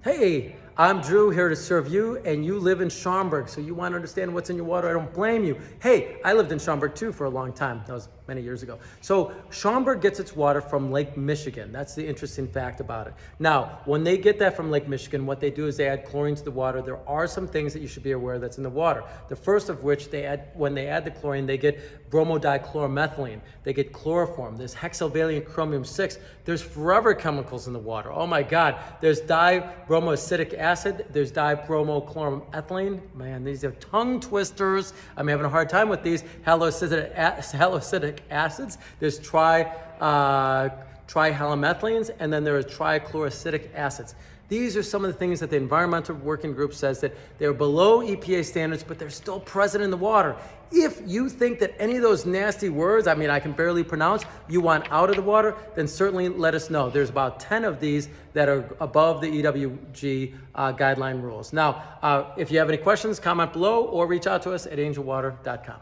Hey, I'm Drew here to serve you, and you live in Schaumburg, so you want to understand what's in your water. I don't blame you. Hey, I lived in Schaumburg too for a long time. That was many years ago. So Schaumburg gets its water from Lake Michigan. That's the interesting fact about it. Now, when they get that from Lake Michigan, what they do is they add chlorine to the water. There are some things that you should be aware that's in the water. The first of which, when they add the chlorine, they get bromodichloromethylene. They get chloroform. There's hexavalent chromium 6. There's forever chemicals in the water. Oh my God. There's dibromoacetic acid. There's dibromochloroethylene. Man, these are tongue twisters. I'm having a hard time with these. Haloacidic acids. There's trihalomethylenes, and then there are trichloroacidic acids. These are some of the things that the Environmental Working Group says that they're below EPA standards, but they're still present in the water. If you think that any of those nasty words, I can barely pronounce, you want out of the water, then certainly let us know. There's about 10 of these that are above the EWG guideline rules. Now, if you have any questions, comment below or reach out to us at angelwater.com.